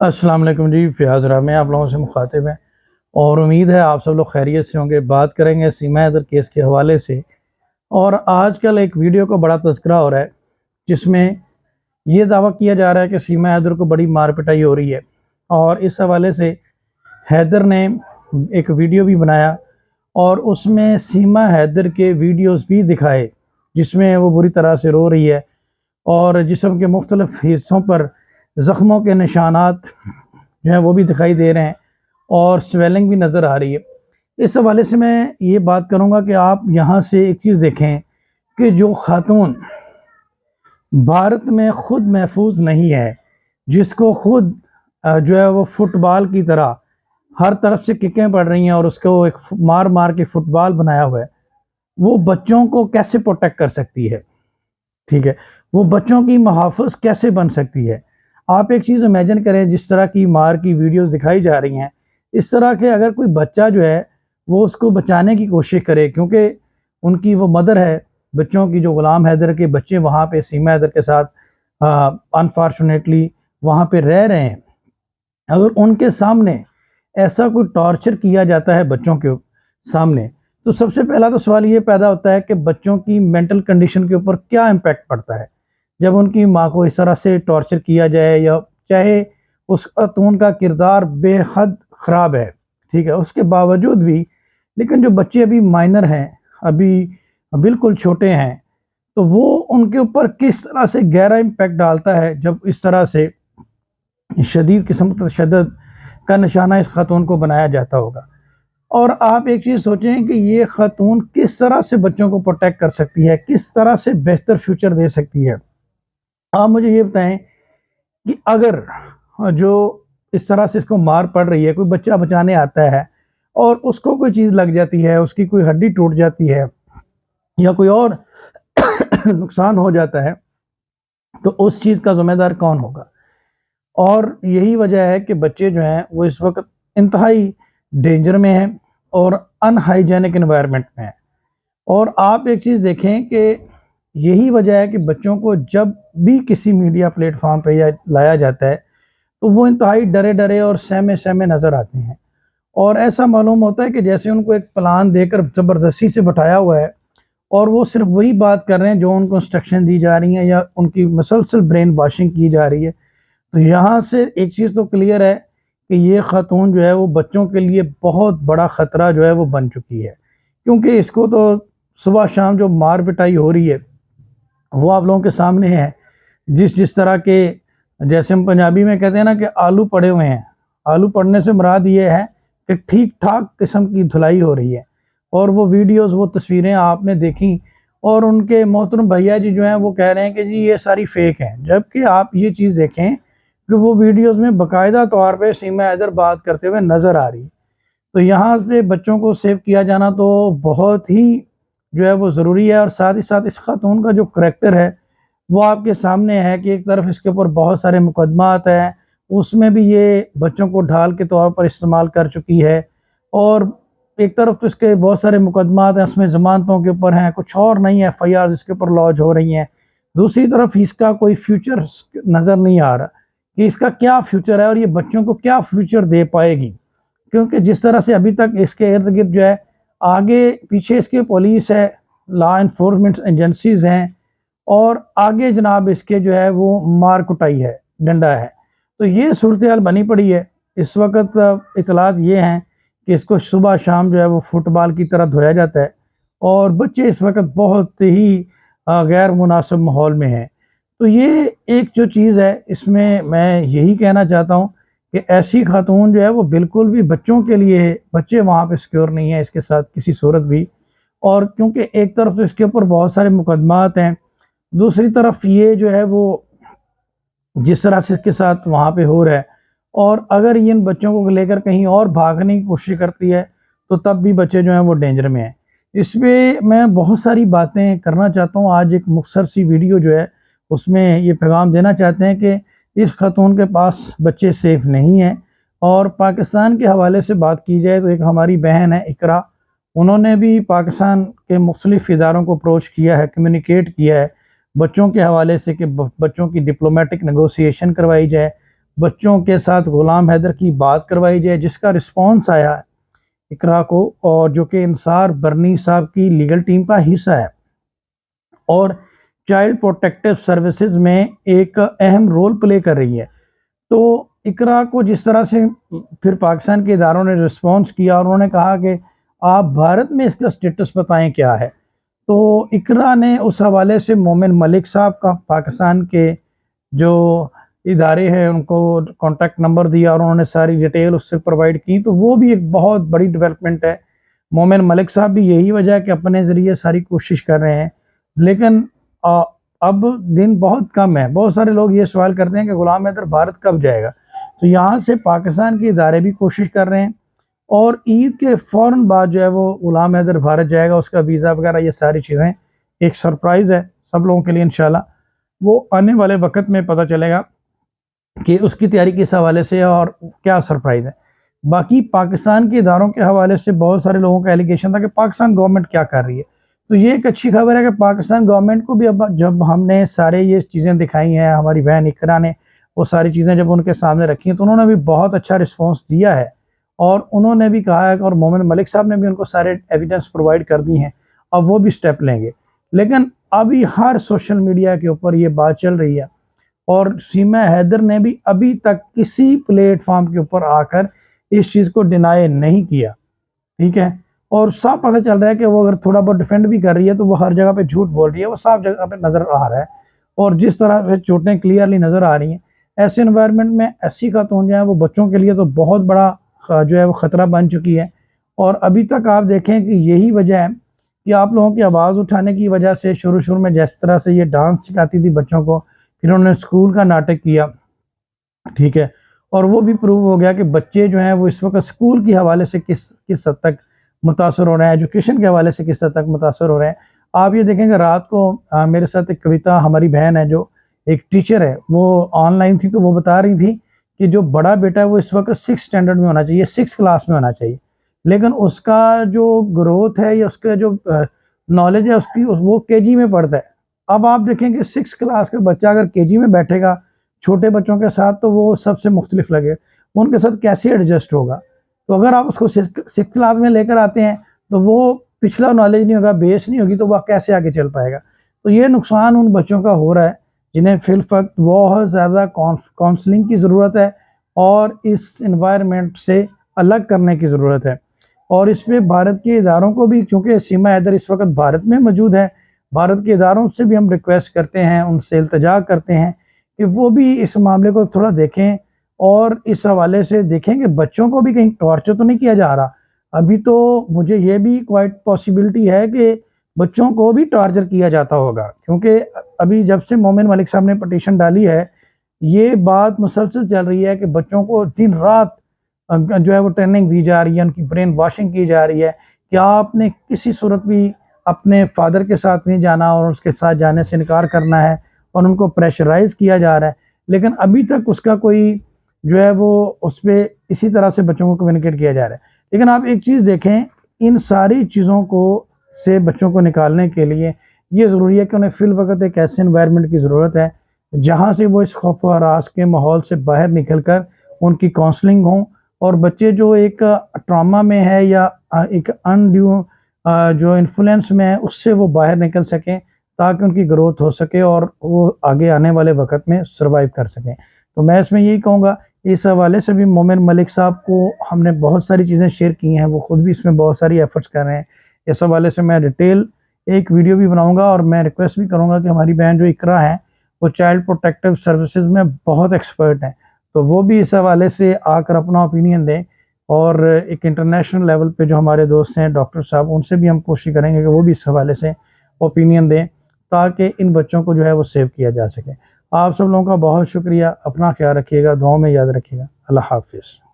अस्सलाम वालेकुम जी, फ़ियाज़ रामे आप लोगों से मुखातिब हैं और उम्मीद है आप सब लोग खैरियत से होंगे। बात करेंगे सीमा हैदर केस के हवाले से। और आजकल एक वीडियो का बड़ा तज़किरा हो रहा है, जिसमें ये दावा किया जा रहा है कि सीमा हैदर को बड़ी मार पिटाई हो रही है। और इस हवाले से हैदर ने एक वीडियो भी बनाया और उसमें सीमा हैदर के वीडियोज़ भी दिखाए, जिसमें वो बुरी तरह से रो रही है और जिस्म के मुख्तलिफ़ हिस्सों पर ज़ख्मों के निशानात जो हैं वो भी दिखाई दे रहे हैं और स्वेलिंग भी नज़र आ रही है। इस हवाले से मैं ये बात करूँगा कि आप यहाँ से एक चीज़ देखें कि जो ख़ातून भारत में ख़ुद महफूज नहीं है, जिसको खुद जो है वो फुटबॉल की तरह हर तरफ से किकें पड़ रही हैं और उसको एक मार मार के फुटबॉल बनाया हुआ है, वो बच्चों को कैसे प्रोटेक्ट कर सकती है? ठीक है, वो बच्चों की मुहाफ़िज़ कैसे बन सकती है? आप एक चीज़ इमेजिन करें, जिस तरह की मार की वीडियोज़ दिखाई जा रही हैं, इस तरह के अगर कोई बच्चा जो है, वो उसको बचाने की कोशिश करे, क्योंकि उनकी वो मदर है, बच्चों की जो ग़ुलाम हैदर के बच्चे वहाँ पे सीमा हैदर के साथ अनफ़ॉर्चुनेटली वहाँ पे रह रहे हैं। अगर उनके सामने ऐसा कोई टॉर्चर किया जाता है बच्चों के सामने, तो सबसे पहला तो सवाल ये पैदा होता है कि बच्चों की मेंटल कंडीशन के ऊपर क्या इम्पैक्ट पड़ता है, जब उनकी माँ को इस तरह से टॉर्चर किया जाए, या चाहे उस खातून का किरदार बेहद ख़राब है, ठीक है, उसके बावजूद भी, लेकिन जो बच्चे अभी माइनर हैं, अभी बिल्कुल छोटे हैं, तो वो उनके ऊपर किस तरह से गहरा इम्पैक्ट डालता है, जब इस तरह से शदीद किस्म तशद्दुद का निशाना इस खातून को बनाया जाता होगा। और आप एक चीज़ सोचें कि ये खातून किस तरह से बच्चों को प्रोटेक्ट कर सकती है, किस तरह से बेहतर फ्यूचर दे सकती है। आप मुझे ये बताएँ कि अगर जो इस तरह से इसको मार पड़ रही है, कोई बच्चा बचाने आता है और उसको कोई चीज़ लग जाती है, उसकी कोई हड्डी टूट जाती है या कोई और नुकसान हो जाता है, तो उस चीज़ का ज़िम्मेदार कौन होगा? और यही वजह है कि बच्चे जो हैं वो इस वक़्त इंतहाई डेंजर में हैं और अनहाइजीनिक एनवायरनमेंट में हैं। और आप एक चीज़ देखें कि यही वजह है कि बच्चों को जब भी किसी मीडिया प्लेटफ़ॉर्म पे या लाया जाता है, तो वो इंतहाई डरे-डरे और सहमे-सहमे नज़र आते हैं। और ऐसा मालूम होता है कि जैसे उनको एक प्लान देकर ज़बरदस्ती से बिठाया हुआ है और वो सिर्फ़ वही बात कर रहे हैं जो उनको इंस्ट्रक्शन दी जा रही हैं, या उनकी मुसलसल ब्रेन वॉशिंग की जा रही है। तो यहाँ से एक चीज़ तो क्लियर है कि ये खातून जो है वो बच्चों के लिए बहुत बड़ा ख़तरा जो है वो बन चुकी है। क्योंकि इसको तो सुबह शाम जो मार पिटाई हो रही है, वो आप लोगों के सामने है। जिस तरह के, जैसे हम पंजाबी में कहते हैं ना कि आलू पड़े हुए हैं, आलू पड़ने से मुराद ये है कि ठीक-ठाक किस्म की धुलाई हो रही है। और वो वीडियोज़, वो तस्वीरें आपने देखी, और उनके मोहतरम भैया जी जो हैं वो कह रहे हैं कि जी ये सारी फ़ेक हैं। जबकि आप ये चीज़ देखें कि वो वीडियोज़ में बाकायदा तौर पे सीमा हैदर बात करते हुए नज़र आ रही है। तो यहाँ से बच्चों को सेव किया जाना तो बहुत ही जो है वो ज़रूरी है। और साथ ही साथ इस खातून का जो करैक्टर है, वो आपके सामने है कि एक तरफ इसके ऊपर बहुत सारे मुकदमात हैं, उसमें भी ये बच्चों को ढाल के तौर पर इस्तेमाल कर चुकी है। और एक तरफ तो इसके बहुत सारे मुकदमात हैं, उसमें ज़मानतों के ऊपर हैं, कुछ और नई एफआईआर इसके ऊपर लॉन्च हो रही हैं। दूसरी तरफ इसका कोई फ्यूचर नज़र नहीं आ रहा कि इसका क्या फ्यूचर है और ये बच्चों को क्या फ्यूचर दे पाएगी। क्योंकि जिस तरह से अभी तक इसके इर्द-गिर्द जो है, आगे पीछे इसके पुलिस है, लॉ एनफोर्समेंट एजेंसीज़ हैं, और आगे जनाब इसके जो है वो मार कुटाई है, डंडा है। तो ये सूरत-ए-हाल बनी पड़ी है। इस वक़्त इत्तलात ये हैं कि इसको सुबह शाम जो है वो फुटबॉल की तरह धोया जाता है, और बच्चे इस वक़्त बहुत ही गैर मुनासिब माहौल में हैं। तो ये एक जो चीज़ है, इसमें मैं यही कहना चाहता हूँ कि ऐसी खातून जो है वो बिल्कुल भी बच्चों के लिए, बच्चे वहाँ पे सिक्योर नहीं है इसके साथ किसी सूरत भी। और क्योंकि एक तरफ तो इसके ऊपर बहुत सारे मुकदमात हैं, दूसरी तरफ ये जो है वो जिस तरह से इसके साथ वहाँ पे हो रहा है, और अगर ये इन बच्चों को लेकर कहीं और भागने की कोशिश करती है, तो तब भी बच्चे जो हैं वो डेंजर में हैं। इसमें मैं बहुत सारी बातें करना चाहता हूँ। आज एक मुख्तसर सी वीडियो जो है, उसमें ये पैगाम देना चाहते हैं कि इस खातून के पास बच्चे सेफ़ नहीं हैं। और पाकिस्तान के हवाले से बात की जाए, तो एक हमारी बहन है इकरा, उन्होंने भी पाकिस्तान के मुख्तलिफ़ इदारों को अप्रोच किया है, कम्युनिकेट किया है बच्चों के हवाले से कि बच्चों की डिप्लोमेटिक नेगोशिएशन करवाई जाए, बच्चों के साथ ग़ुलाम हैदर की बात करवाई जाए, जिसका रिस्पॉन्स आया है इकरा को, और जो कि इंसार बरनी साहब की लीगल टीम का हिस्सा है और चाइल्ड प्रोटेक्टिव सर्विसेज में एक अहम रोल प्ले कर रही है। तो इकरा को जिस तरह से फिर पाकिस्तान के इदारों ने रिस्पॉन्स किया और उन्होंने कहा कि आप भारत में इसका स्टेटस बताएं क्या है, तो इकरा ने उस हवाले से मोमिन मलिक साहब का पाकिस्तान के जो इदारे हैं उनको कॉन्टैक्ट नंबर दिया और उन्होंने सारी डिटेल उससे प्रोवाइड की। तो वो भी एक बहुत बड़ी डेवलपमेंट है। मोमिन मलिक साहब भी यही वजह है कि अपने ज़रिए सारी कोशिश कर रहे हैं, लेकिन अब दिन बहुत कम है। बहुत सारे लोग ये सवाल करते हैं कि ग़ुलाम हैदर भारत कब जाएगा, तो यहाँ से पाकिस्तान के इदारे भी कोशिश कर रहे हैं और ईद के फ़ौरन बाद जो है वो ग़ुलाम हैदर भारत जाएगा। उसका वीज़ा वगैरह ये सारी चीज़ें एक सरप्राइज़ है सब लोगों के लिए। इंशाल्लाह वो आने वाले वक्त में पता चलेगा कि उसकी तैयारी किस हवाले से है और क्या सरप्राइज़ है। बाकी पाकिस्तान के इदारों के हवाले से बहुत सारे लोगों का एलिगेशन था कि पाकिस्तान गवर्नमेंट क्या कर रही है, तो ये एक अच्छी खबर है कि पाकिस्तान गवर्नमेंट को भी अब जब हमने सारे ये चीज़ें दिखाई हैं, हमारी बहन इकरा ने वो सारी चीज़ें जब उनके सामने रखी हैं, तो उन्होंने भी बहुत अच्छा रिस्पॉन्स दिया है और उन्होंने भी कहा है और मोमिन मलिक साहब ने भी उनको सारे एविडेंस प्रोवाइड कर दी हैं। अब वो भी स्टेप लेंगे। लेकिन अभी हर सोशल मीडिया के ऊपर ये बात चल रही है और सीमा हैदर ने भी अभी तक किसी प्लेटफॉर्म के ऊपर आकर इस चीज़ को डिनाई नहीं किया, ठीक है। और साफ पता चल रहा है कि वो अगर थोड़ा बहुत डिफेंड भी कर रही है तो वो हर जगह पे झूठ बोल रही है, वो साफ जगह पे नज़र आ रहा है। और जिस तरह से चोटें क्लियरली नज़र आ रही हैं, ऐसे इन्वायरमेंट में ऐसी खातून जो है वो बच्चों के लिए तो बहुत बड़ा जो है वो ख़तरा बन चुकी है। और अभी तक आप देखें कि यही वजह है कि आप लोगों की आवाज़ उठाने की वजह से शुरू में जिस तरह से ये डांस सिखाती थी बच्चों को, फिर उन्होंने स्कूल का नाटक किया, ठीक है, और वो भी प्रूव हो गया कि बच्चे जो हैं वो इस वक्त स्कूल के हवाले से किस हद तक मुतासर हो रहे हैं, एजुकेशन के हवाले से किस हद तक मुतासर हो रहे हैं। आप ये देखेंगे रात को मेरे साथ एक कविता, हमारी बहन है जो एक टीचर है, वो ऑनलाइन थी, तो वो बता रही थी कि जो बड़ा बेटा है वो इस वक्त 6th स्टैंडर्ड में होना चाहिए, 6th क्लास में होना चाहिए, लेकिन उसका जो ग्रोथ है या उसका जो नॉलेज है उसकी वो केजी में पढ़ता है। अब आप देखें कि 6th क्लास का बच्चा अगर केजी में बैठेगा छोटे बच्चों के साथ, तो वो सबसे मुख्तलिफ लगे, उनके साथ कैसे एडजस्ट होगा। तो अगर आप उसको 6th क्लास में लेकर आते हैं तो वो पिछला नॉलेज नहीं होगा, बेस नहीं होगी, तो वह कैसे आगे चल पाएगा। तो ये नुकसान उन बच्चों का हो रहा है जिन्हें फिलवक्त बहुत ज़्यादा काउंसलिंग की ज़रूरत है और इस इन्वायरमेंट से अलग करने की ज़रूरत है। और इसमें भारत के इदारों को भी, क्योंकि सीमा हैदर इस वक्त भारत में मौजूद है, भारत के इदारों से भी हम रिक्वेस्ट करते हैं, उनसे इल्तजा करते हैं कि वो भी इस मामले को थोड़ा देखें और इस हवाले से देखें कि बच्चों को भी कहीं टॉर्चर तो नहीं किया जा रहा। अभी तो मुझे ये भी क्वाइट पॉसिबिलिटी है कि बच्चों को भी टॉर्चर किया जाता होगा, क्योंकि अभी जब से मोमिन मलिक साहब ने पटिशन डाली है, ये बात मुसलसल चल रही है कि बच्चों को दिन रात जो है वो ट्रेनिंग दी जा रही है, उनकी ब्रेन वॉशिंग की जा रही है कि आपने किसी सूरत भी अपने फादर के साथ नहीं जाना और उसके साथ जाने से इनकार करना है, और उनको प्रेशराइज किया जा रहा है। लेकिन अभी तक उसका कोई जो है वो उस पर इसी तरह से बच्चों को कम्युनिकेट किया जा रहा है। लेकिन आप एक चीज़ देखें, इन सारी चीज़ों को से बच्चों को निकालने के लिए ये ज़रूरी है कि उन्हें फिल वक्त एक ऐसे इन्वायरमेंट की ज़रूरत है जहाँ से वो इस खौफ व हरास के माहौल से बाहर निकल कर उनकी काउंसलिंग हो, और बच्चे जो एक ट्रॉमा में है या एक अनड्यू जो इन्फ्लुएंस में है उससे वो बाहर निकल सकें, ताकि उनकी ग्रोथ हो सके और वो आगे आने वाले वक्त में सर्वाइव कर सकें। तो मैं इसमें यही कहूँगा, इस हवाले से भी मोमिन मलिक साहब को हमने बहुत सारी चीज़ें शेयर की हैं, वो ख़ुद भी इसमें बहुत सारी एफ़र्ट्स कर रहे हैं। इस हवाले से मैं डिटेल एक वीडियो भी बनाऊँगा और मैं रिक्वेस्ट भी करूँगा कि हमारी बहन जो इकरा है वो चाइल्ड प्रोटेक्टिव सर्विसेज में बहुत एक्सपर्ट हैं, तो वो भी इस हवाले से आकर अपना ओपिनियन दें। और एक इंटरनेशनल लेवल पे जो हमारे दोस्त हैं डॉक्टर साहब, उनसे भी हम कोशिश करेंगे कि वो भी इस हवाले से ओपिनियन दें, ताकि इन बच्चों को जो है वो सेव किया जा सके। आप सब लोगों का बहुत शुक्रिया, अपना ख्याल रखिएगा, दुआओं में याद रखिएगा। अल्लाह हाफ़िज़।